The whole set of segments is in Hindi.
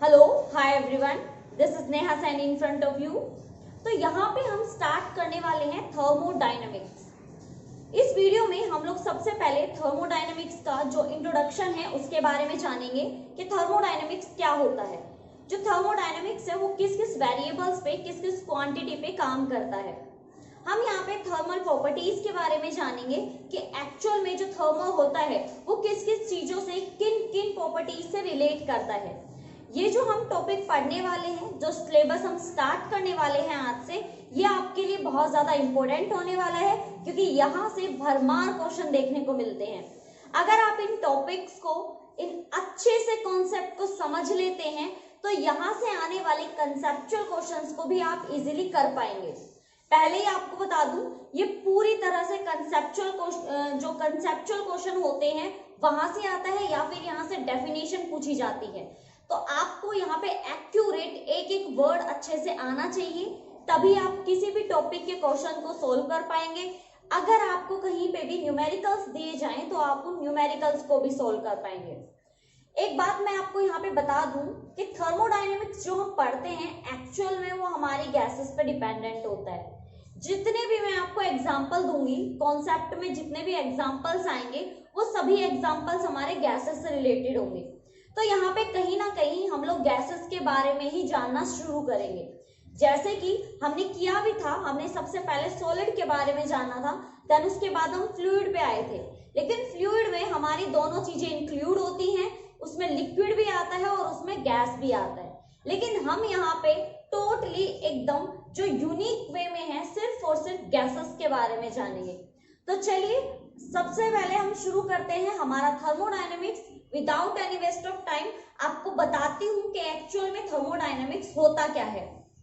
Hello hi everyone, this is Neha Saini in front of you. तो यहाँ पे हम स्टार्ट करने वाले हैं थर्मोडायनेमिक्स। इस वीडियो में हम लोग सबसे पहले थर्मोडायनेमिक्स का जो इंट्रोडक्शन है उसके बारे में जानेंगे कि थर्मोडायनेमिक्स क्या होता है। जो थर्मोडायनेमिक्स है वो किस किस वेरिएबल्स पे, किस किस क्वांटिटी पे काम करता है। हम यहाँ पे थर्मल प्रॉपर्टीज के बारे में जानेंगे कि एक्चुअल में जो थर्मल होता है वो किस किस चीजों से, किन किन प्रॉपर्टीज से रिलेट करता है। ये जो हम टॉपिक पढ़ने वाले हैं, जो सिलेबस हम स्टार्ट करने वाले हैं आज से, ये आपके लिए बहुत ज्यादा इंपॉर्टेंट होने वाला है क्योंकि यहाँ से भरमार क्वेश्चन देखने को मिलते हैं। अगर आप इन टॉपिक्स को, इन अच्छे से कॉन्सेप्ट को समझ लेते हैं तो यहाँ से आने वाले कंसेप्चुअल क्वेश्चंस को भी आप इजीली कर पाएंगे। पहले ही आपको बता दूं, ये पूरी तरह से जो कंसेप्चुअल क्वेश्चन होते हैं वहां से आता है या फिर यहाँ से डेफिनेशन पूछी जाती है। तो आपको यहाँ पे एक्यूरेट एक एक वर्ड अच्छे से आना चाहिए, तभी आप किसी भी टॉपिक के क्वेश्चन को सोल्व कर पाएंगे। अगर आपको कहीं पे भी न्यूमेरिकल्स दिए जाएं तो आप उन न्यूमेरिकल्स को भी सोल्व कर पाएंगे। एक बात मैं आपको यहाँ पे बता दूं कि थर्मोडायनेमिक्स जो हम पढ़ते हैं एक्चुअल में वो हमारी गैसेस पे डिपेंडेंट होता है। जितने भी मैं आपको एग्जाम्पल दूंगी, कॉन्सेप्ट में जितने भी एग्जाम्पल्स आएंगे वो सभी एग्जाम्पल्स हमारे गैसेस से रिलेटेड होंगे। तो यहाँ पे कहीं ना कहीं हम लोग गैसेस के बारे में ही जानना शुरू करेंगे। जैसे कि हमने किया भी था, हमने सबसे पहले सॉलिड के बारे में जाना था, देन उसके बाद हम फ्लूइड पे आए थे। लेकिन फ्लूइड में हमारी दोनों चीजें इंक्लूड होती हैं, उसमें लिक्विड भी आता है और उसमें गैस भी आता है। लेकिन हम यहाँ पे टोटली एकदम जो यूनिक वे में है सिर्फ और सिर्फ गैसेस के बारे में जानेंगे। तो चलिए सबसे पहले हम शुरू करते हैं हमारा thermodynamics. Without any waste of time आपको बताती हूँ कि एक्चुअल में थर्मोडायनेमिक्स होता क्या है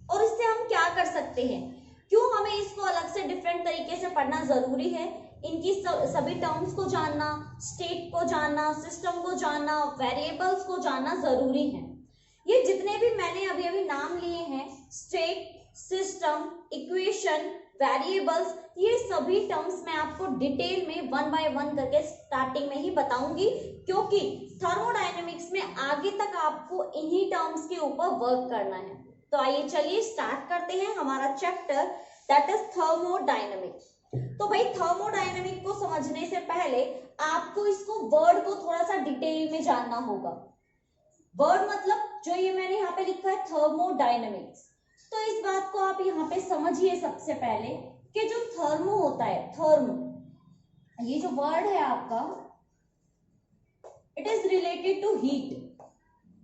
और इससे हम क्या कर सकते हैं, क्यों हमें इसको अलग से डिफरेंट तरीके से पढ़ना जरूरी है। इनकी सभी टर्म्स को जानना, स्टेट को जानना, सिस्टम को जानना, वेरिएबल्स को जानना जरूरी है। ये जितने भी मैंने अभी अभी नाम लिए हैं, स्टेट, सिस्टम, इक्वेशन, वेरिएबल्स, ये सभी टर्म्स मैं आपको डिटेल में वन बाय वन करके स्टार्टिंग में ही बताऊंगी, क्योंकि थर्मोडायनेमिक्स में आगे तक आपको इन्हीं टर्म्स के ऊपर वर्क करना है। तो आइए चलिए स्टार्ट करते हैं हमारा चैप्टर, दैट इज थर्मोडायनेमिक्स। तो भाई थर्मोडायनेमिक को समझने से पहले आपको इसको वर्ड को थोड़ा सा डिटेल में जानना होगा। वर्ड मतलब जो ये मैंने यहाँ पे लिखा है थर्मोडायनेमिक्स, तो इस बात को आप यहाँ पे समझिए सबसे पहले कि जो थर्मो होता है, थर्म, ये जो वर्ड है आपका, it is related to heat.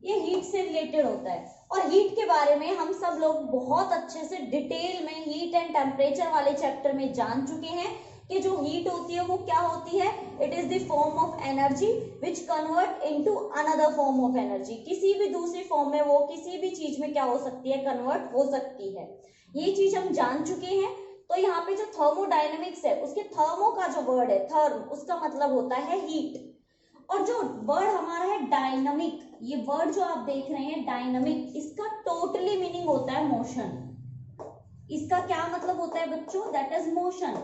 ये हीट से रिलेटेड होता है और हीट के बारे में हम सब लोग बहुत अच्छे से डिटेल में हीट एंड टेम्परेचर वाले चैप्टर में जान चुके हैं कि जो हीट होती है वो क्या होती है। It is the form of energy which convert into another form of energy. किसी भी दूसरी फॉर्म में वो किसी भी चीज में क्या हो सकती है, कन्वर्ट हो सकती है। ये चीज हम जान चुके हैं। तो यहाँ पे जो थर्मोडायनेमिक्स है उसके थर्मो का जो वर्ड है थर्म, उसका मतलब होता है हीट। और जो वर्ड हमारा है डायनामिक, ये वर्ड जो आप देख रहे हैं डायनामिक, इसका टोटली मीनिंग होता है मोशन। इसका क्या मतलब होता है बच्चों, दैट इज मोशन।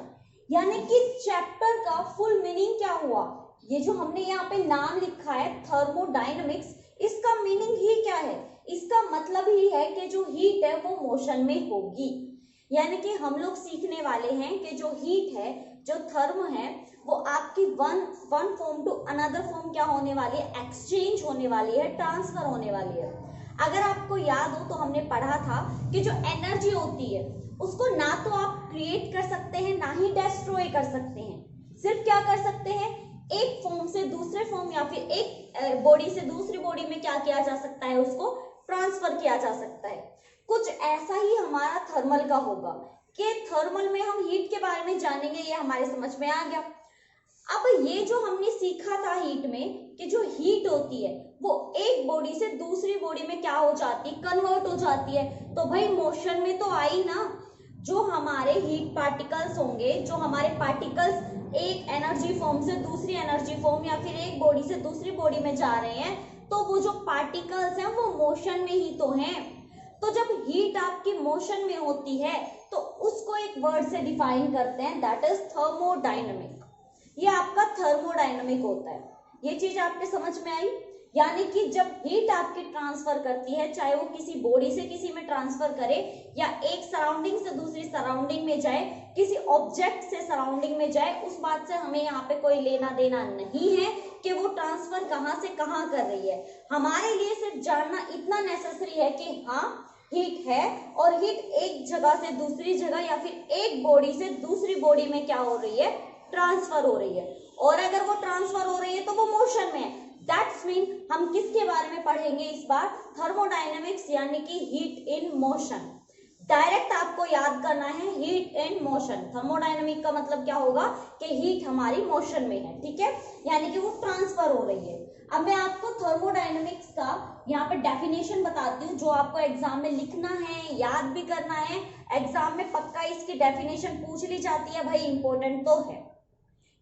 यानी कि चैप्टर का फुल मीनिंग क्या हुआ, ये जो हमने यहाँ पे नाम लिखा है थर्मोडायनेमिक्स, इसका मीनिंग ही क्या है, इसका मतलब ही है कि जो हीट है वो मोशन में होगी। यानी कि हम लोग सीखने वाले हैं कि जो हीट है, जो थर्म है, वो आपकी one form to another form क्या होने वाली है, एक्सचेंज होने वाली है, ट्रांसफर होने वाली है। अगर आपको याद हो तो हमने पढ़ा था कि जो एनर्जी होती है उसको ना तो आप क्रिएट कर सकते हैं ना ही डिस्ट्रॉय कर सकते हैं। सिर्फ क्या कर सकते हैं, एक फॉर्म से दूसरे फॉर्म या फिर एक बॉडी से दूसरी बॉडी में क्या किया जा सकता है, उसको ट्रांसफर किया जा सकता है। कुछ ऐसा ही हमारा थर्मल का होगा कि थर्मल में हम हीट के बारे में जानेंगे, ये हमारे समझ में आ गया। अब ये जो हमने सीखा था हीट में कि जो हीट होती है वो एक बॉडी से दूसरी बॉडी में क्या हो जाती है, कन्वर्ट हो जाती है। तो भाई मोशन में तो आई ना, जो हमारे हीट पार्टिकल्स होंगे, जो हमारे पार्टिकल्स एक एनर्जी फॉर्म से दूसरी एनर्जी फॉर्म या फिर एक बॉडी से दूसरी बॉडी में जा रहे हैं, तो वो जो पार्टिकल्स हैं वो मोशन में ही तो हैं। तो जब हीट आपकी मोशन में होती है तो उसको एक वर्ड से डिफाइन करते हैं, दैट इज थर्मोडायनेमिक। ये आपका थर्मोडायनेमिक होता है। ये चीज आपके समझ में आई। यानी कि जब हीट आपकी ट्रांसफर करती है, चाहे वो किसी बॉडी से किसी में ट्रांसफर करे या एक सराउंडिंग से दूसरी सराउंडिंग में जाए, किसी ऑब्जेक्ट से सराउंडिंग में जाए, उस बात से हमें यहाँ पे कोई लेना देना नहीं है कि वो ट्रांसफर कहाँ से कहाँ कर रही है। हमारे लिए सिर्फ जानना इतना नेसेसरी है कि हाँ हीट है और हीट एक जगह से दूसरी जगह या फिर एक बॉडी से दूसरी बॉडी में क्या हो रही है, ट्रांसफर हो रही है। और अगर वो ट्रांसफर हो रही है तो वो मोशन में है। दैट्स मीन हम किसके बारे में पढ़ेंगे इस बार, थर्मोडायनेमिक्स यानी कि हीट इन मोशन। डायरेक्ट आपको याद करना है हीट इन मोशन। थर्मोडायनेमिक का मतलब क्या होगा कि हीट हमारी मोशन में है, ठीक है, यानी कि वो ट्रांसफर हो रही है। अब मैं आपको थर्मोडायनेमिक्स का यहाँ पे डेफिनेशन बताती हूँ, जो आपको एग्जाम में लिखना है, याद भी करना है। एग्जाम में पक्का इसकी डेफिनेशन पूछ ली जाती है भाई, इंपॉर्टेंट तो है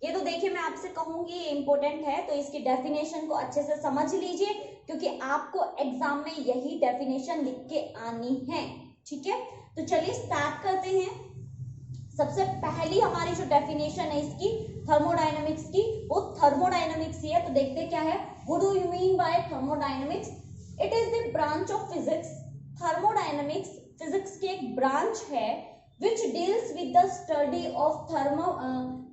ये। तो देखिए मैं आपसे कहूंगी ये इंपॉर्टेंट है, तो इसकी डेफिनेशन को अच्छे से समझ लीजिए, क्योंकि आपको एग्जाम में यही डेफिनेशन लिख के आनी है, ठीक है। तो चलिए स्टार्ट करते हैं। सबसे पहली हमारी जो डेफिनेशन है इसकी थर्मोडायनेमिक्स की, वो थर्मोडायनेमिक्स ही है। तो देखते हैं क्या है, what do you mean by thermodynamics? It is the branch of physics. Thermodynamics physics की एक ब्रांच है which deals with the study of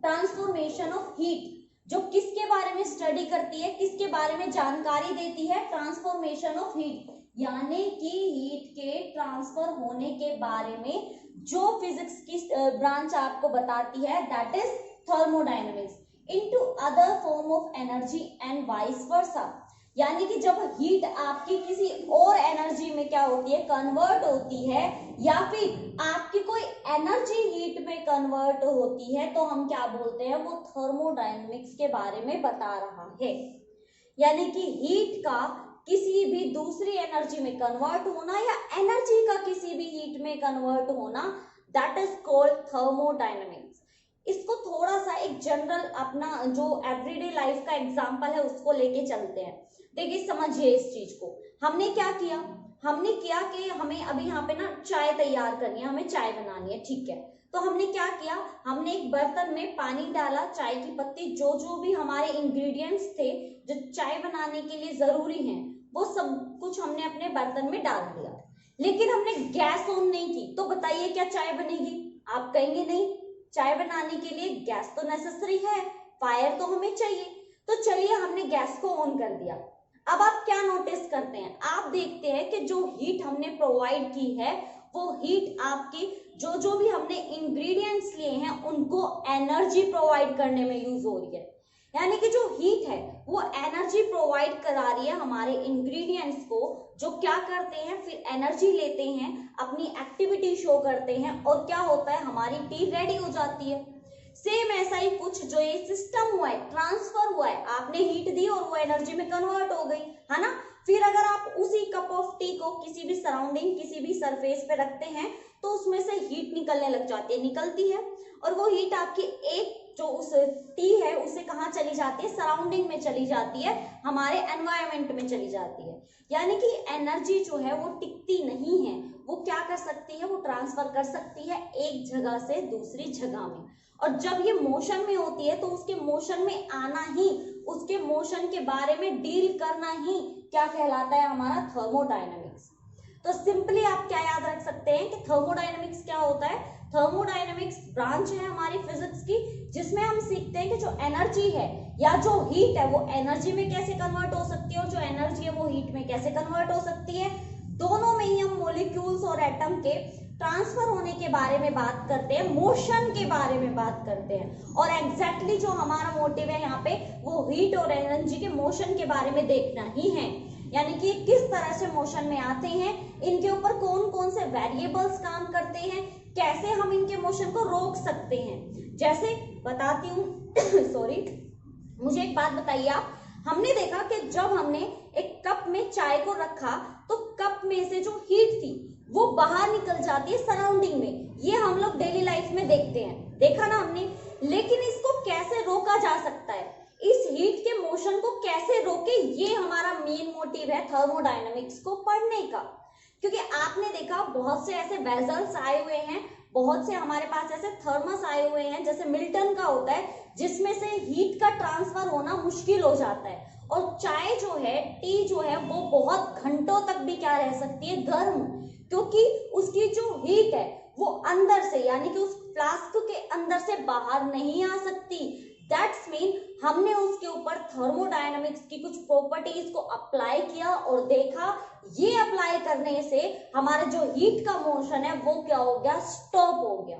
transformation of heat, जो किसके बारे में स्टडी करती है, किसके बारे में जानकारी देती है, ट्रांसफॉर्मेशन ऑफ हीट, यानी कि हीट के ट्रांसफर होने के बारे में जो फिजिक्स की ब्रांच आपको बताती है, that is thermodynamics, into other form of energy and vice versa. यानी कि जब हीट आपकी किसी और एनर्जी में क्या होती है, कन्वर्ट होती है, या फिर आपकी कोई एनर्जी हीट में कन्वर्ट होती है, तो हम क्या बोलते हैं, वो थर्मोडायनेमिक्स के बारे में बता रहा है। यानी कि हीट का किसी भी दूसरी एनर्जी में कन्वर्ट होना या एनर्जी का किसी भी हीट में कन्वर्ट होना, दैट इज कॉल्ड थर्मोडायनेमिक्स। इसको थोड़ा सा एक जनरल अपना जो एवरीडे लाइफ का एग्जांपल है उसको लेके चलते हैं। देखिए समझिए इस चीज को। हमने क्या किया, हमने किया कि हमें अभी यहाँ पे ना चाय तैयार करनी है, हमें चाय बनानी है, ठीक है। तो हमने क्या किया, हमने एक बर्तन में पानी डाला, चाय की पत्ती, जो जो भी हमारे इंग्रेडिएंट्स थे जो चाय बनाने के लिए जरूरी हैं, वो सब कुछ हमने अपने बर्तन में डाल दिया। लेकिन हमने गैस ऑन नहीं की, तो बताइए क्या चाय बनेगी? आप कहेंगे नहीं, चाय बनाने के लिए गैस तो नेसेसरी है, फायर तो हमें चाहिए। तो चलिए हमने गैस को ऑन कर दिया। अब आप क्या नोटिस करते हैं, आप देखते हैं कि जो हीट हमने प्रोवाइड की है, वो हीट आपकी जो जो भी हमने इंग्रेडिएंट्स लिए हैं उनको एनर्जी प्रोवाइड करने में यूज हो रही है। यानी कि जो हीट है वो एनर्जी प्रोवाइड करा रही है हमारे इंग्रेडिएंट्स को, जो क्या करते हैं फिर एनर्जी लेते हैं, अपनी एक्टिविटी शो करते हैं, और क्या होता है, हमारी टी रेडी हो जाती है। सेम ऐसा ही कुछ जो ये सिस्टम हुआ है, ट्रांसफर हुआ है, आपने हीट दी और वो एनर्जी में कन्वर्ट हो गई, है ना। फिर अगर आप उसी कप ऑफ टी को किसी भी सराउंडिंग, किसी भी सरफेस पे रखते हैं, तो उसमें से हीट निकलने लग जाती है, निकलती है, और वो हीट आपकी एक जो उस टी है उसे कहाँ चली जाती है, सराउंडिंग में चली जाती है, हमारे एनवायरमेंट में चली जाती है। यानी कि एनर्जी जो है वो टिकती नहीं है, वो क्या कर सकती है, वो ट्रांसफर कर सकती है एक जगह से दूसरी जगह में। और जब ये मोशन में होती है तो उसके मोशन में आना ही, उसके मोशन के बारे में डील करना ही क्या कहलाता है, हमारा थर्मोडायनेमिक्स। तो सिंपली आप क्या याद रख सकते हैं कि थर्मोडायनेमिक्स क्या होता है। थर्मोडायनेमिक्स ब्रांच है हमारी फिजिक्स की, जिसमें हम सीखते हैं कि जो एनर्जी है या जो हीट है वो एनर्जी में कैसे कन्वर्ट हो सकती है, और जो एनर्जी है वो हीट में कैसे कन्वर्ट हो सकती है। दोनों में ही हम मॉलिक्यूल्स और एटम के ट्रांसफर होने के बारे में बात करते हैं, मोशन के बारे में बात करते हैं, और एग्जैक्टली जो हमारा मोटिव है यहाँ पे वो हीट और एनर्जी के मोशन के बारे में देखना ही है। यानी कि किस तरह से मोशन में आते हैं, इनके ऊपर कौन कौन से वेरिएबल्स काम करते हैं, कैसे हम इनके मोशन को रोक सकते हैं। जैसे बताती हूँ सॉरी, मुझे एक बात बताइए आप, हमने देखा कि जब हमने एक कप में चाय को रखा तो कप में से जो हीट थी वो बाहर निकल जाती है सराउंडिंग में, ये हम लोग डेली लाइफ में देखते हैं, देखा ना हमने। लेकिन इसको कैसे रोका जा सकता है, इस हीट के मोशन को कैसे रोके, ये हमारा मेन मोटिव है थर्मोडायनेमिक्स को पढ़ने का। क्योंकि आपने देखा बहुत से ऐसे वेजल्स आए हुए हैं, बहुत से हमारे पास ऐसे थर्मस आए हुए हैं, जैसे मिल्टन का होता है, जिसमें से हीट का ट्रांसफर होना मुश्किल हो जाता है। और चाय जो है, टी जो है, वो बहुत घंटों तक भी क्या रह सकती है, गर्म, क्योंकि उसकी जो हीट है वो अंदर से, यानी कि उस फ्लास्क के अंदर से बाहर नहीं आ सकती। दैट्स मीन हमने उसके ऊपर थर्मोडायनामिक्स की कुछ प्रॉपर्टीज को अप्लाई किया और देखा ये अप्लाई करने से हमारा जो हीट का मोशन है वो क्या हो गया, स्टॉप हो गया।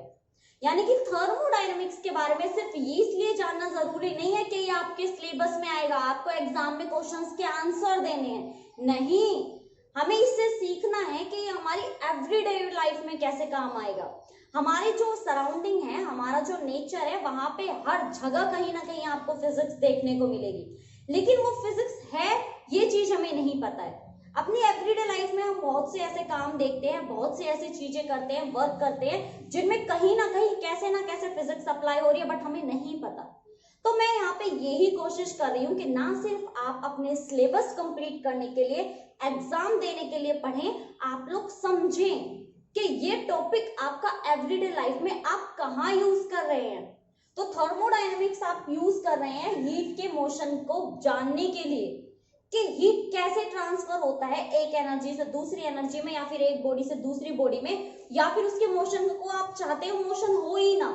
यानी कि थर्मोडायनामिक्स के बारे में सिर्फ ये इसलिए जानना जरूरी नहीं है कि ये आपके सिलेबस में आएगा, आपको एग्जाम में क्वेश्चंस के आंसर देने हैं, नहीं, हमें इससे सीखना है कि ये हमारी एवरीडे लाइफ में कैसे काम आएगा। हमारे जो सराउंडिंग है, हमारा जो नेचर है, वहां पे हर जगह कहीं ना कहीं आपको फिजिक्स देखने को मिलेगी, लेकिन वो फिजिक्स है ये चीज हमें नहीं पता है। अपनी एवरीडे लाइफ में हम बहुत से ऐसे काम देखते हैं, बहुत से ऐसी चीजें करते हैं, वर्क करते हैं, जिनमें कहीं ना कहीं कैसे ना कैसे फिजिक्स अप्लाई हो रही है, बट हमें नहीं पता। तो मैं यहाँ पे यही कोशिश कर रही हूँ कि ना सिर्फ आप अपने सिलेबस कंप्लीट करने के लिए, एग्जाम देने के लिए पढ़ें, आप लोग समझें कि ये टॉपिक आपका एवरीडे लाइफ में आप कहाँ यूज कर रहे हैं। तो थर्मोडायनेमिक्स आप यूज कर रहे हैं हीट के मोशन को जानने के लिए कि हीट कैसे ट्रांसफर होता है एक एनर्जी से दूसरी एनर्जी में, या फिर एक बॉडी से दूसरी बॉडी में, या फिर उसके मोशन को आप चाहते हो मोशन हो ही ना,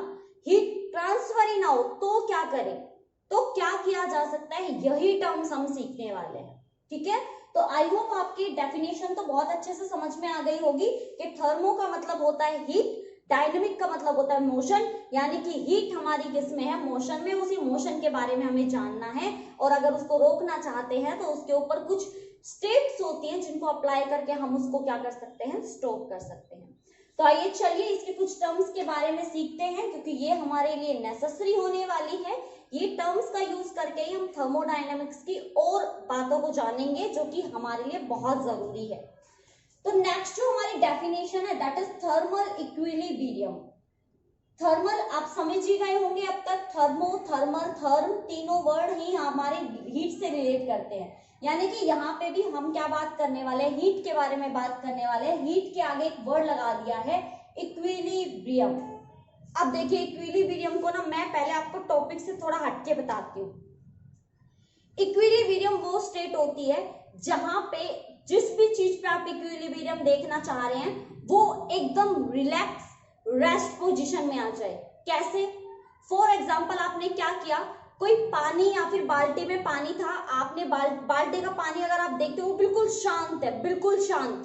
हीट ट्रांसफर ही ना हो, तो क्या करें, तो क्या किया जा सकता है, यही टर्म्स हम सीखने वाले हैं। ठीक है, तो आई होप आपकी डेफिनेशन तो बहुत अच्छे से समझ में आ गई होगी कि थर्मो का मतलब होता है हीट, डायनेमिक का मतलब होता है मोशन, यानी कि हीट हमारी किसमें है, मोशन में, उसी मोशन के बारे में हमें जानना है। और अगर उसको रोकना चाहते हैं तो उसके ऊपर कुछ स्टेप्स होती हैं जिनको अप्लाई करके हम उसको क्या कर सकते हैं, स्टॉप कर सकते हैं। तो आइए चलिए इसके कुछ टर्म्स के बारे में सीखते हैं, क्योंकि ये हमारे लिए नेसेसरी होने वाली है। ये टर्म्स का यूज करके ही हम थर्मोडायनेमिक्स की और बातों को जानेंगे, जो कि हमारे लिए बहुत जरूरी है। तो नेक्स्ट जो हमारी डेफिनेशन है that is thermal equilibrium. Thermal आप समझ ही गए होंगे अब तक, थर्मो, थर्मल, थर्म, तीनों वर्ड ही हमारे हीट से रिलेट करते हैं। यानी कि यहाँ पे भी हम क्या बात करने वाले हैं, हीट के बारे में बात करने वाले हैं। हीट के आगे एक वर्ड लगा दिया है इक्विलिब्रियम। अब देखिए इक्विलिब्रियम को ना मैं पहले आपको टॉपिक से थोड़ा हटके बताती हूँ। इक्विलिब्रियम वो स्टेट होती है जहां पे जिस भी चीज पे आप इक्विलिब्रियम देखना चाह रहे हैं वो एकदम रिलैक्स रेस्ट पोजीशन में आ जाए। कैसे? फॉर एग्जांपल आपने क्या किया, कोई पानी या फिर बाल्टी में पानी था, आपने बाल्टी का पानी अगर आप देखते हो बिल्कुल शांत है, बिल्कुल शांत,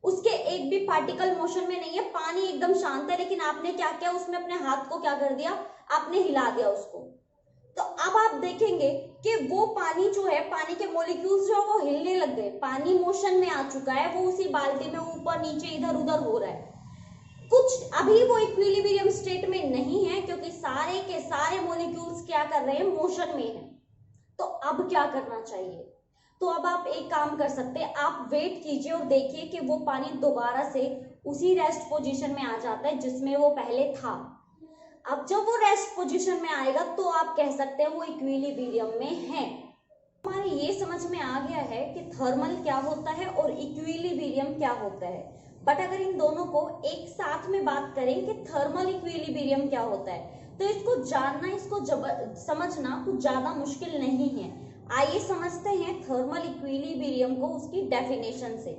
उसके एक भी पार्टिकल मोशन में नहीं है, पानी एकदम शांत है, लेकिन आपने क्या किया, उसमें अपने हाथ को क्या कर दिया, आपने हिला दिया उसको। तो अब आप देखेंगे कि वो पानी जो है, पानी के मॉलिक्यूल्स जो है वो हिलने लग गए, पानी मोशन में आ चुका है, वो उसी बाल्टी में ऊपर नीचे इधर उधर हो रहा है। कुछ अभी वो इक्विलिब्रियम स्टेट में नहीं है, क्योंकि सारे के सारे मॉलिक्यूल्स क्या कर रहे हैं, मोशन में है। तो अब क्या करना चाहिए, तो अब आप एक काम कर सकते हैं, आप वेट कीजिए और देखिए कि वो पानी दोबारा से उसी रेस्ट पोजीशन में आ जाता है जिसमें वो पहले था। अब जब वो रेस्ट पोजीशन में आएगा तो आप कह सकते हैं वो इक्विलिब्रियम में है। हमारे ये समझ में आ गया है कि थर्मल क्या होता है और इक्विलिब्रियम क्या होता है। बट अगर इन दोनों को एक साथ में बात करें कि थर्मल इक्विलिब्रियम क्या होता है, तो इसको जानना, इसको समझना कुछ ज्यादा मुश्किल नहीं है। आइए समझते हैं थर्मल इक्विलिब्रियम को उसकी डेफिनेशन से।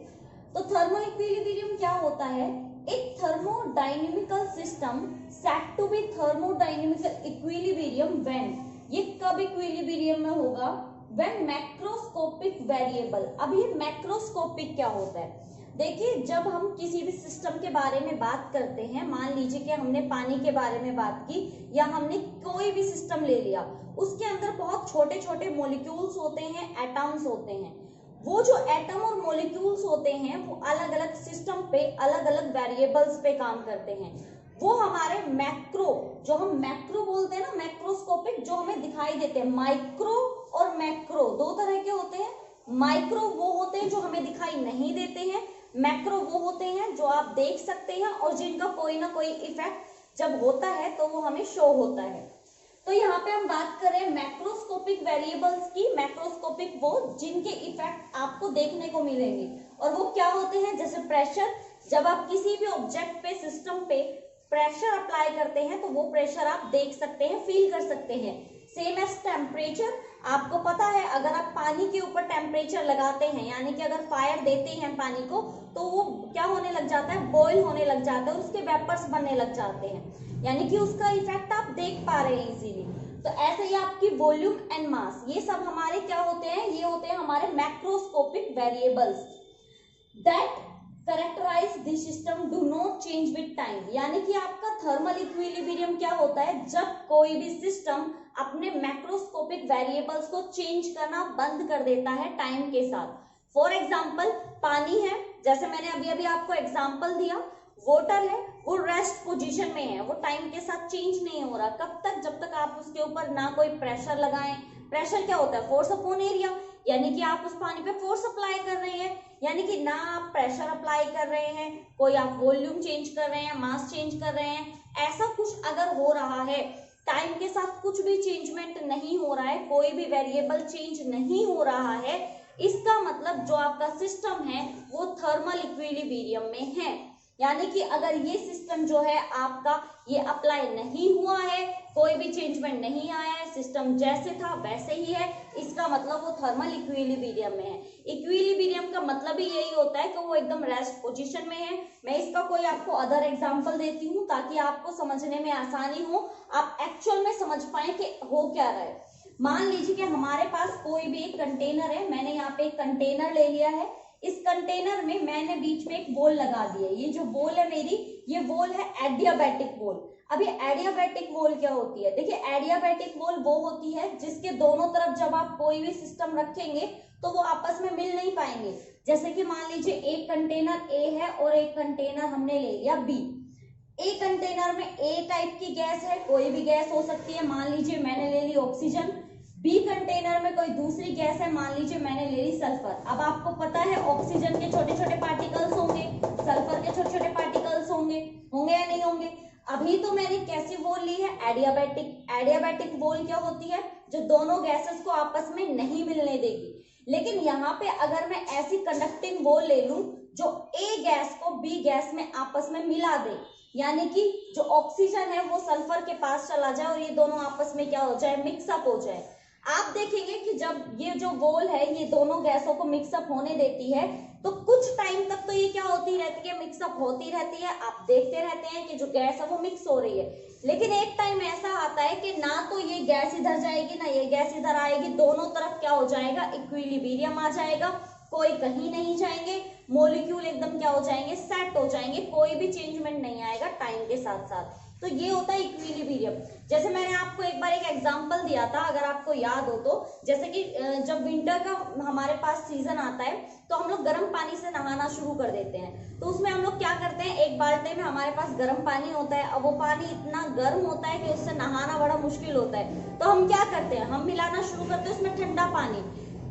तो थर्मल इक्विलिब्रियम क्या होता है, एक thermodynamical system set to be thermodynamical equilibrium when, ये कब इक्विलिब्रियम में होगा, व्हेन मैक्रोस्कोपिक वेरिएबल। अब ये मैक्रोस्कोपिक क्या होता है, देखिए जब हम किसी भी सिस्टम के बारे में बात करते हैं, मान लीजिए कि हमने पानी के बारे में बात की या हमने कोई भी सिस्टम ले लिया, उसके अंदर बहुत छोटे छोटे मॉलिक्यूल्स होते हैं, एटम्स होते हैं। वो जो एटम और मॉलिक्यूल्स होते हैं वो अलग अलग सिस्टम पे अलग अलग वेरिएबल्स पे काम करते हैं। वो हमारे मैक्रो, जो हम मैक्रो बोलते हैं ना, मैक्रोस्कोपिक, जो हमें दिखाई देते हैं। माइक्रो और मैक्रो दो तरह के होते हैं। माइक्रो वो होते हैं जो हमें दिखाई नहीं देते हैं, मैक्रो वो होते हैं जो आप देख सकते हैं और जिनका कोई ना कोई इफेक्ट जब होता है तो वो हमें शो होता है। तो यहाँ पे हम बात कर रहे हैं मैक्रोस्कोपिक वेरिएबल्स की। मैक्रोस्कोपिक वो जिनके इफेक्ट आपको देखने को मिलेंगे और वो क्या होते हैं, जैसे प्रेशर, जब आप किसी भी ऑब्जेक्ट पे, सिस्टम पे प्रेशर अप्लाई करते हैं तो वो प्रेशर आप देख सकते हैं, फील कर सकते हैं। सेम एज टेम्परेचर, आपको पता है अगर आप पानी के ऊपर टेम्परेचर लगाते हैं, यानी कि अगर फायर देते हैं पानी को, तो वो क्या होने लग जाता है, बॉईल होने लग जाता है, उसके वेपर्स बनने लग जाते हैं, यानी कि उसका इफेक्ट आप देख पा रहे हैं इजीली। तो ऐसे ही आपकी वॉल्यूम एंड मास, ये सब हमारे क्या होते हैं, ये होते हैं हमारे macroscopic variables that characterize this system do not change with time. यानी कि आपका थर्मल इक्विलिब्रियम क्या होता है, जब कोई भी सिस्टम अपने मैक्रोस्कोपिक वेरिएबल्स को चेंज करना बंद कर देता है टाइम के साथ। फॉर एग्जाम्पल पानी है, जैसे मैंने अभी अभी आपको एग्जाम्पल दिया, वाटर है, वो रेस्ट पोजीशन में है, वो टाइम के साथ चेंज नहीं हो रहा। कब तक, जब तक आप उसके ऊपर ना कोई प्रेशर लगाएं। प्रेशर क्या होता है, फोर्स अपॉन एरिया, यानी कि आप उस पानी पे फोर्स अप्लाई कर रहे हैं, यानी कि ना आप प्रेशर अप्लाई कर रहे हैं, कोई आप वॉल्यूम चेंज कर रहे हैं, मास चेंज कर रहे हैं, ऐसा कुछ अगर हो रहा है, टाइम के साथ कुछ भी चेंजमेंट नहीं हो रहा है, कोई भी वेरिएबल चेंज नहीं हो रहा है, इसका मतलब जो आपका सिस्टम है वो थर्मल इक्विलिब्रियम में है। यानी कि अगर ये सिस्टम जो है आपका ये अप्लाई नहीं हुआ है, कोई भी चेंजमेंट नहीं आया है, सिस्टम जैसे था वैसे ही है, इसका मतलब वो थर्मल इक्विलिब्रियम में है। इक्विलिब्रियम का मतलब ही यही होता है कि वो एकदम रेस्ट पोजीशन में है। मैं इसका कोई आपको अदर एग्जांपल देती हूँ ताकि आपको समझने में आसानी हो, आप एक्चुअल में समझ पाए कि हो क्या रहा है। मान लीजिए कि हमारे पास कोई भी एक कंटेनर है, मैंने यहाँ पे एक कंटेनर ले लिया है, इस कंटेनर में मैंने बीच में एक बॉल लगा दी है। ये जो बॉल है मेरी, ये बॉल है एडियाबैटिक बॉल। अब ये एडियाबैटिक बॉल क्या होती है, देखिए एडियाबैटिक बॉल वो होती है जिसके दोनों तरफ जब आप कोई भी सिस्टम रखेंगे तो वो आपस में मिल नहीं पाएंगे। जैसे कि मान लीजिए एक कंटेनर ए है और एक कंटेनर हमने ले लिया बी। ए कंटेनर में ए टाइप की गैस है, कोई भी गैस हो सकती है, मान लीजिए मैंने ले ली ऑक्सीजन। बी कंटेनर में कोई दूसरी गैस है, मान लीजिए मैंने ले ली सल्फर। अब आपको पता है ऑक्सीजन के छोटे छोटे पार्टिकल्स होंगे, सल्फर के छोटे छोटे पार्टिकल्स होंगे या नहीं होंगे। अभी तो मैंने कैसी वॉल ली है, एडियाबैटिक। एडियाबैटिक वॉल क्या होती है, जो दोनों गैसेस को आपस में नहीं मिलने देगी। लेकिन यहाँ पे अगर मैं ऐसी कंडक्टिंग वॉल ले लूं जो ए गैस को बी गैस में आपस में मिला दे, यानी कि जो ऑक्सीजन है वो सल्फर के पास चला जाए और ये दोनों आपस में क्या हो जाए, मिक्सअप हो जाए। आप देखेंगे कि जब ये जो वॉल है ये दोनों गैसों को मिक्सअप होने देती है तो कुछ टाइम तक तो ये क्या होती रहती है, मिक्सअप होती रहती है। आप देखते रहते हैं कि जो गैस है वो मिक्स हो रही है। लेकिन एक टाइम ऐसा आता है कि ना तो ये गैस इधर जाएगी ना ये गैस इधर आएगी, दोनों तरफ क्या हो जाएगा, इक्विलिब्रियम आ जाएगा, कोई कहीं नहीं जाएंगे, मॉलिक्यूल एकदम क्या हो जाएंगे, सेट हो जाएंगे, कोई भी चेंजमेंट नहीं आएगा टाइम के साथ साथ। तो ये होता है इक्विलिब्रियम। जैसे मैंने आपको एक बार एक एग्जांपल दिया था, अगर आपको याद हो तो, जैसे कि जब विंटर का हमारे पास सीजन आता है तो हम लोग गर्म पानी से नहाना शुरू कर देते हैं। तो उसमें हम लोग क्या करते हैं, एक बाल्टी में हमारे पास गर्म पानी होता है। अब वो पानी इतना गर्म होता है कि उससे नहाना बड़ा मुश्किल होता है। तो हम क्या करते हैं, हम मिलाना शुरू करते हैं उसमें ठंडा पानी।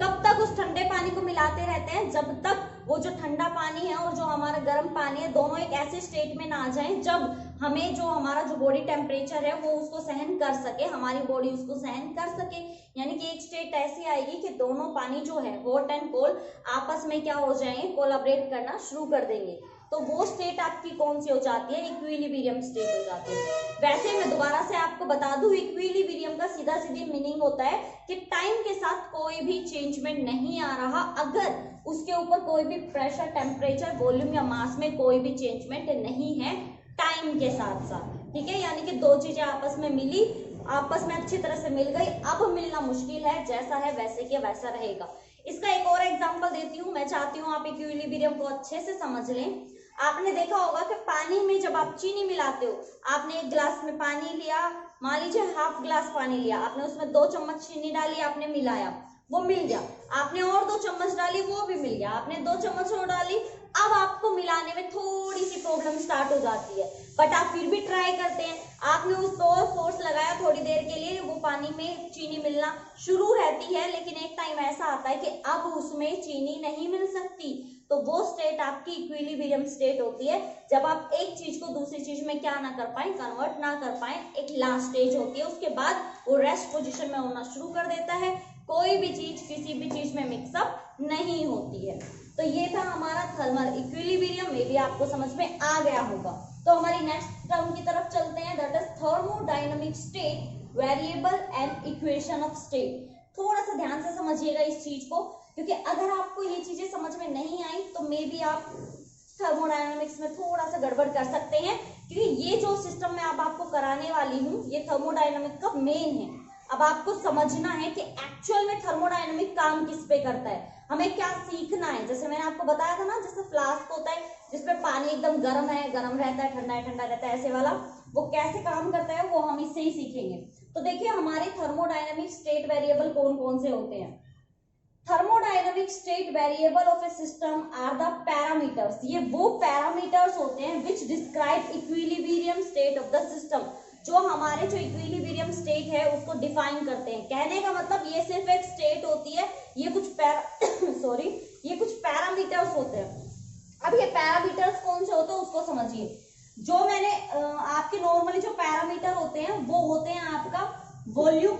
कब तक उस ठंडे पानी को मिलाते रहते हैं, जब तक वो जो ठंडा पानी है और जो हमारा गर्म पानी है दोनों एक ऐसे स्टेट में ना आ जाए जब हमें जो हमारा जो बॉडी टेम्परेचर है वो उसको सहन कर सके, हमारी बॉडी उसको सहन कर सके। यानी कि एक स्टेट ऐसी आएगी कि दोनों पानी जो है हॉट एंड कोल्ड आपस में क्या हो जाएंगे, कोलैबोरेट करना शुरू कर देंगे। तो वो स्टेट आपकी कौन सी हो जाती है, इक्विलिब्रियम स्टेट हो जाती है। वैसे मैं दोबारा से आपको बता दूं, इक्विलिब्रियम का सीधा सीधी मीनिंग होता है कि टाइम के साथ कोई भी चेंजमेंट नहीं आ रहा अगर उसके ऊपर कोई भी प्रेशर, टेम्परेचर, वॉल्यूम या मास में कोई भी चेंजमेंट नहीं है टाइम के साथ साथ। ठीक है, यानी कि दो चीजें आपस में मिली, आपस में अच्छी तरह से मिल गई, अब मिलना मुश्किल है, जैसा है वैसे के वैसा रहेगा। इसका एक और एग्जांपल देती हूँ, मैं चाहती हूँ आप इक्विलिब्रियम को अच्छे से समझ लें। आपने देखा होगा कि पानी में जब आप चीनी मिलाते हो, आपने एक गिलास में पानी लिया, मान लीजिए हाफ गिलास पानी लिया, आपने उसमें 2 चम्मच चीनी डाली, आपने मिलाया, वो मिल गया। आपने और 2 चम्मच डाली, वो भी मिल गया। आपने 2 चम्मच और डाली, अब आपको मिलाने में थोड़ी सी प्रॉब्लम स्टार्ट हो जाती है, बट आप फिर भी ट्राई करते हैं। आपने उस पर और फोर्स लगाया थोड़ी देर के लिए, वो पानी में चीनी मिलना शुरू रहती है, लेकिन एक टाइम ऐसा आता है कि अब उसमें चीनी नहीं मिल सकती। तो वो स्टेट आपकी इक्विलिब्रियम स्टेट होती है, जब आप एक चीज को दूसरी चीज में क्या ना कर पाए, कन्वर्ट ना कर पाए। एक लास्ट स्टेज होती है, उसके बाद वो रेस्ट पोजीशन में होना शुरू कर देता है, कोई भी चीज किसी भी चीज में मिक्सअप नहीं होती है। तो ये था हमारा थर्मल इक्विलिब्रियम, में भी आपको समझ में आ गया होगा। तो हमारी नेक्स्ट टर्म की तरफ चलते हैं, that is thermodynamic state variable and equation of state. थोड़ा सा ध्यान से समझिएगा इस चीज को, क्योंकि अगर आपको ये चीजें समझ में नहीं आई तो मे बी आप थर्मोडायनामिक्स में थोड़ा सा गड़बड़ कर सकते हैं, क्योंकि ये जो सिस्टम मैं अब आपको कराने वाली हूँ ये थर्मोडायनामिक का मेन है। अब आपको समझना है कि एक्चुअल में थर्मोडायनामिक काम किस पे करता है, हमें क्या सीखना है। जैसे मैंने आपको बताया था ना, जैसे फ्लास्क होता है जिसमें पानी एकदम गर्म है, गर्म रहता है, ठंडा है, ठंडा रहता है, ऐसे वाला वो कैसे काम करता है वो हम इससे ही सीखेंगे। तो देखिए हमारे थर्मोडायनामिक स्टेट वेरिएबल कौन कौन से होते हैं। Thermodynamic state variable of a system are the parameters, ये वो पैरामीटर्स होते हैं which describe equilibrium state of the system, जो हमारे जो इक्विलिब्रियम स्टेट है उसको डिफाइन करते हैं। कहने का मतलब ये सिर्फ एक स्टेट होती है, ये कुछ ये कुछ पैरामीटर्स होते हैं। अब ये पैरामीटर्स कौन से होते हैं उसको समझिए। जो मैंने आपके नॉर्मली जो पैरामीटर होते हैं वो होते हैं आपका वॉल्यूम,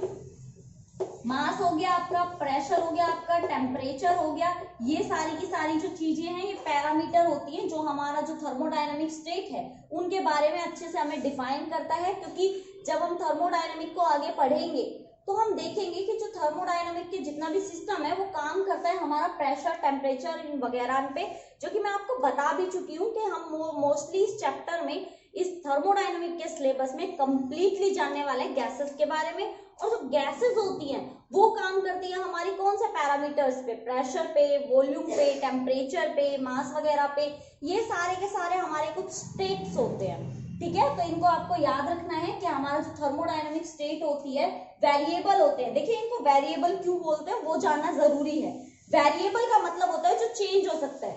मास हो गया आपका, प्रेशर हो गया आपका, टेम्परेचर हो गया, ये सारी की सारी जो चीजें हैं ये पैरामीटर होती हैं जो हमारा जो थर्मोडायनामिक स्टेट है उनके बारे में अच्छे से हमें डिफाइन करता है। क्योंकि जब हम थर्मोडायनामिक को आगे पढ़ेंगे तो हम देखेंगे कि जो थर्मोडायनामिक के जितना भी सिस्टम है वो काम करता है हमारा प्रेशर, टेम्परेचर इन वगैरह पे, जो कि मैं आपको बता भी चुकी हूँ कि हम मोस्टली इस चैप्टर में इस थर्मोडायनामिक के सिलेबस में कंप्लीटली जानने वाले हैं गैसेस के बारे में। और जो गैसेस होती हैं वो काम करती हैं हमारी कौन से पैरामीटर्स पे, प्रेशर पे, वॉल्यूम पे, टेम्परेचर पे, मास वगैरह पे, ये सारे के सारे हमारे कुछ स्टेट्स होते हैं। ठीक है, तो इनको आपको याद रखना है कि हमारा जो थर्मोडायनामिक स्टेट होती है वेरिएबल होते हैं। देखिए इनको वेरिएबल क्यों बोलते हैं वो जानना जरूरी है। वेरिएबल का मतलब होता है जो चेंज हो सकता है,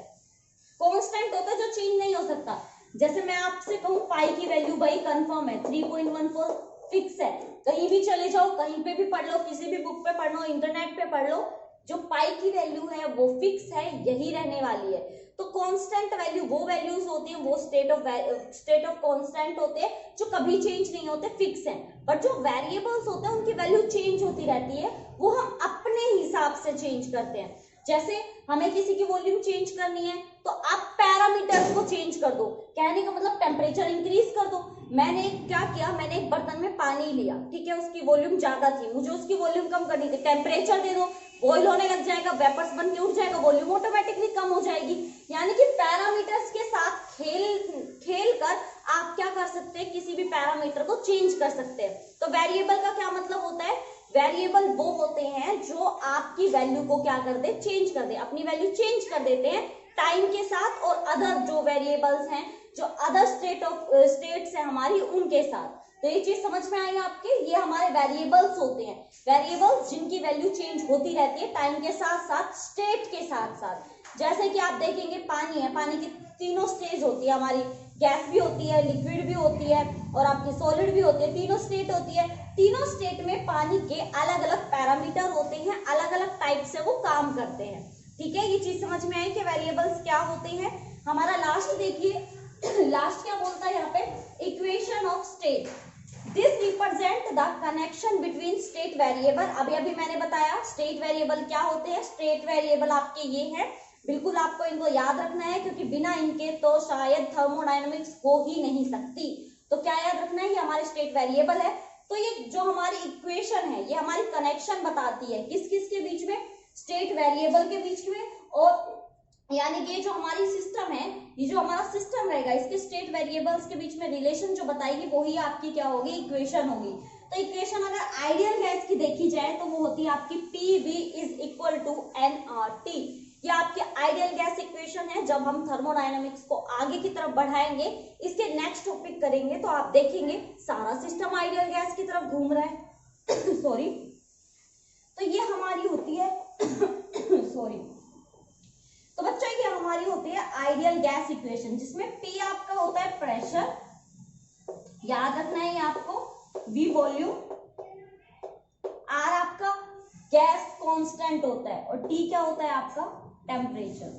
कांस्टेंट होता है जो चेंज नहीं हो सकता। जैसे मैं आपसे कहूँ पाई की वैल्यू भाई कंफर्म है, 3.14 फिक्स है, कहीं भी चले जाओ, कहीं पे भी पढ़ लो, किसी भी बुक पे पढ़ लो, इंटरनेट पे पढ़ लो, जो पाई की वैल्यू है वो फिक्स है, यही रहने वाली है। तो कांस्टेंट वैल्यू वो वैल्यूज होती हैं, वो स्टेट ऑफ कांस्टेंट होते हैं जो कभी चेंज नहीं होते, फिक्स हैं। बट जो वेरिएबल्स होते हैं उनकी वैल्यू चेंज होती रहती है, वो हम अपने हिसाब से चेंज करते हैं। जैसे हमें किसी की वॉल्यूम चेंज करनी है तो आप पैरामीटर्स को चेंज कर दो, कहने का मतलब टेम्परेचर इंक्रीज कर दो। मैंने क्या किया, मैंने एक बर्तन में पानी लिया, ठीक है, उसकी वॉल्यूम ज्यादा थी, मुझे उसकी वॉल्यूम कम करनी थी, टेम्परेचर दे दो, बॉईल होने लग जाएगा, वेपर्स बन के उठ जाएगा, वॉल्यूम ऑटोमेटिकली कम हो जाएगी। यानी कि पैरामीटर्स के साथ खेल कर आप क्या कर सकते हैं, किसी भी पैरामीटर को चेंज कर सकते हैं। तो वेरिएबल का क्या मतलब होता है, वेरिएबल वो होते हैं जो आपकी वैल्यू को क्या कर दे, चेंज कर दे, अपनी वैल्यू चेंज कर देते हैं टाइम के साथ, और अदर जो वेरिएबल्स हैं, जो अदर स्टेट्स हैं हमारी, उनके साथ। तो ये चीज समझ में आई आपके, ये हमारे वेरिएबल्स होते हैं, वेरिएबल्स जिनकी वैल्यू चेंज होती रहती है टाइम के साथ साथ, स्टेट के साथ साथ। जैसे कि आप देखेंगे पानी है, पानी की तीनों स्टेज होती है हमारी, गैस भी होती है, लिक्विड भी होती है, और आपकी सॉलिड भी होती है, तीनों स्टेट होती है। तीनों स्टेट में पानी के अलग अलग पैरामीटर होते हैं, अलग अलग टाइप से वो काम करते हैं। ठीक है, ये चीज समझ में आई कि वेरिएबल्स क्या होते हैं। हमारा लास्ट देखिए, लास्ट क्या बोलता है यहाँ पे, equation of state, this represent the connection between state variable. अभी अभी मैंने बताया स्टेट वेरिएबल क्या होते हैं, स्टेट वेरिएबल आपके ये हैं, बिल्कुल आपको इनको याद रखना है, क्योंकि बिना इनके तो शायद थर्मोडायनामिक्स हो ही नहीं सकती। तो क्या याद रखना है, ये हमारे स्टेट वेरिएबल है। तो ये जो हमारी इक्वेशन है ये हमारी कनेक्शन बताती है किस किस के बीच में, स्टेट वेरिएबल के बीच में, और यानी कि जो हमारी सिस्टम है, ये जो हमारा सिस्टम रहेगा, इसके स्टेट वेरिएबल्स के बीच में रिलेशन जो बताएगी वही आपकी क्या होगी, इक्वेशन होगी। तो इक्वेशन अगर आइडियल गैस की देखी जाए तो वो होती है आपकी PV is equal to nRT। ये आपकी आइडियल गैस इक्वेशन है। जब हम थर्मोडायनामिक्स को आगे की तरफ बढ़ाएंगे, इसके नेक्स्ट टॉपिक करेंगे, तो आप देखेंगे सारा सिस्टम आइडियल गैस की तरफ घूम रहा है सॉरी। तो ये हमारी होती है सॉरी, तो बच्चों ये हमारी होती है आइडियल गैस इक्वेशन, जिसमें P आपका होता है प्रेशर, याद रखना है ये आपको, V वॉल्यूम, R आपका गैस कांस्टेंट होता है, और T क्या होता है आपका टेम्परेचर।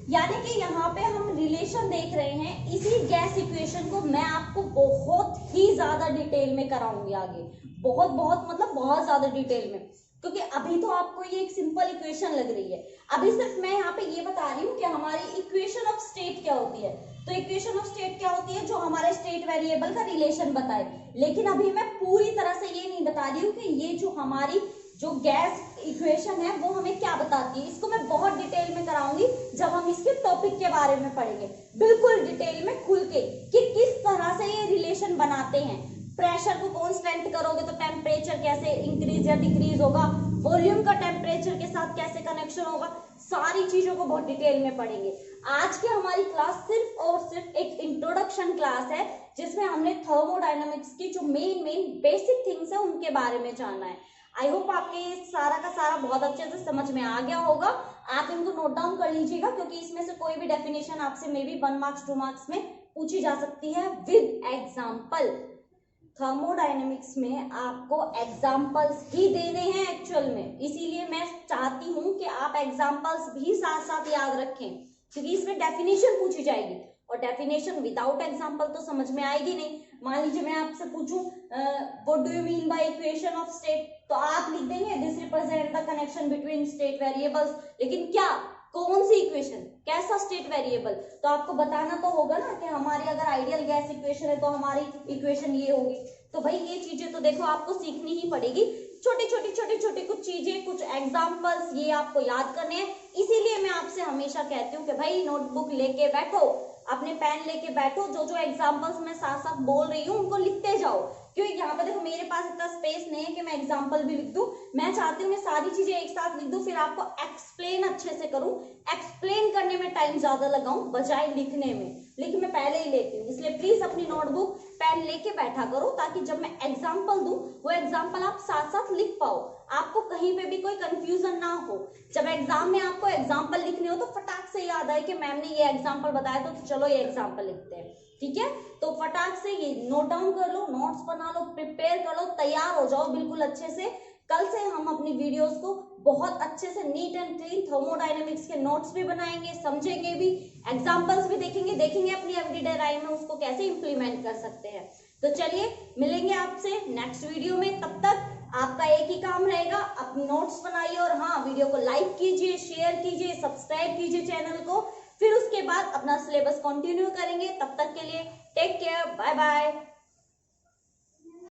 यानी कि यहाँ पे हम रिलेशन देख रहे हैं। इसी गैस इक्वेशन को मैं आपको बहुत ही ज्यादा डिटेल में कराऊंगी आगे, बहुत बहुत मतलब बहुत ज्यादा डिटेल में। क्योंकि अभी तो आपको ये एक सिंपल इक्वेशन लग रही है। अभी सिर्फ मैं यहाँ पे ये बता रही हूँ कि हमारी इक्वेशन ऑफ स्टेट क्या होती है। तो इक्वेशन ऑफ स्टेट क्या होती है, जो हमारे स्टेट वेरिएबल का रिलेशन बताए। लेकिन अभी मैं पूरी तरह से ये नहीं बता रही हूँ कि ये जो हमारी जो गैस इक्वेशन है वो हमें क्या बताती है। इसको मैं बहुत डिटेल में कराऊंगी जब हम इसके टॉपिक के बारे में पढ़ेंगे, बिल्कुल डिटेल में खुल के, कि किस तरह से ये रिलेशन बनाते हैं। प्रेशर को कांस्टेंट करोगे तो टेम्परेचर कैसे इंक्रीज या डिक्रीज होगा, वॉल्यूम का टेम्परेचर के साथ कैसे कनेक्शन होगा, सारी चीजों को बहुत डिटेल में पढ़ेंगे। आज की हमारी क्लास सिर्फ और सिर्फ एक इंट्रोडक्शन क्लास है, जिसमें हमने थर्मोडायनामिक्स की जो मेन बेसिक थिंग्स है उनके बारे में जानना है। आई होप आपके सारा का सारा बहुत अच्छे से समझ में आ गया होगा। आप इनको नोट डाउन कर लीजिएगा, क्योंकि इसमें से कोई भी डेफिनेशन आपसे मे बी 1 मार्क्स 2 मार्क्स में पूछी जा सकती है विद एग्जाम्पल। थर्मोडायनेमिक्स में आपको एग्जाम्पल्स ही देने हैं एक्चुअल में, इसीलिए मैं चाहती हूं कि आप एग्जाम्पल्स भी साथ साथ याद रखें, क्योंकि इसमें डेफिनेशन पूछी जाएगी और डेफिनेशन विदाउट एग्जाम्पल तो समझ में आएगी नहीं। मान लीजिए मैं आपसे पूछूं what do you mean by equation of state, तो आप लिख देंगे this represent the connection between state variables. लेकिन क्या, कौन सी इक्वेशन, कैसा स्टेट वेरिएबल, तो आपको बताना तो होगा ना कि हमारी अगर आइडियल गैस इक्वेशन है तो हमारी इक्वेशन ये होगी। तो भाई ये चीजें तो देखो आपको सीखनी ही पड़ेगी, छोटी छोटी कुछ चीजें, कुछ एग्जाम्पल्स ये आपको याद करने हैं। इसीलिए मैं आपसे हमेशा कहती हूँ कि भाई नोटबुक लेके बैठो, अपने पेन लेके बैठो, जो जो एग्जाम्पल्स मैं साथ साथ बोल रही हूँ उनको लिखते जाओ। क्योंकि यहाँ पे देखो मेरे पास इतना स्पेस नहीं है कि मैं एग्जाम्पल भी लिख दूं, मैं चाहती हूँ मैं सारी चीजें एक साथ लिख दूं, फिर आपको एक्सप्लेन अच्छे से करूं। एक्सप्लेन करने में टाइम ज्यादा लगाऊं बजाय लिखने में, लेकिन मैं पहले ही लेती हूँ। इसलिए प्लीज अपनी नोटबुक पेन लेके बैठा करो, ताकि जब मैं एग्जाम्पल दूं वो एग्जाम्पल आप साथ साथ लिख पाओ, आपको कहीं पे भी कोई कंफ्यूजन ना हो। जब एग्जाम में आपको एग्जाम्पल लिखने हो तो फटाक से याद आए कि मैम ने ये एग्जाम्पल बताया, तो चलो ये एग्जाम्पल लिखते हैं, ठीक है। तो फटाक से ये नोट डाउन कर लो, नोट्स बना लो, प्रिपेयर कर लो, तैयार हो जाओ बिल्कुल अच्छे से। कल से हम अपनी वीडियोस को बहुत अच्छे से नीट एंड क्लीन थर्मोडायनेमिक्स के नोट्स भी बनाएंगे, समझेंगे भी, एग्जांपल्स भी देखेंगे अपनी एवरीडे लाइफ में उसको कैसे इंप्लीमेंट कर सकते हैं। तो चलिए मिलेंगे आपसे नेक्स्ट वीडियो में, तब तक आपका एक ही काम रहेगा, अपने नोट्स बनाइए और हाँ वीडियो को लाइक कीजिए, शेयर कीजिए, सब्सक्राइब कीजिए चैनल को। फिर उसके बाद अपना सिलेबस कंटिन्यू करेंगे। तब तक के लिए टेक केयर, बाय बाय।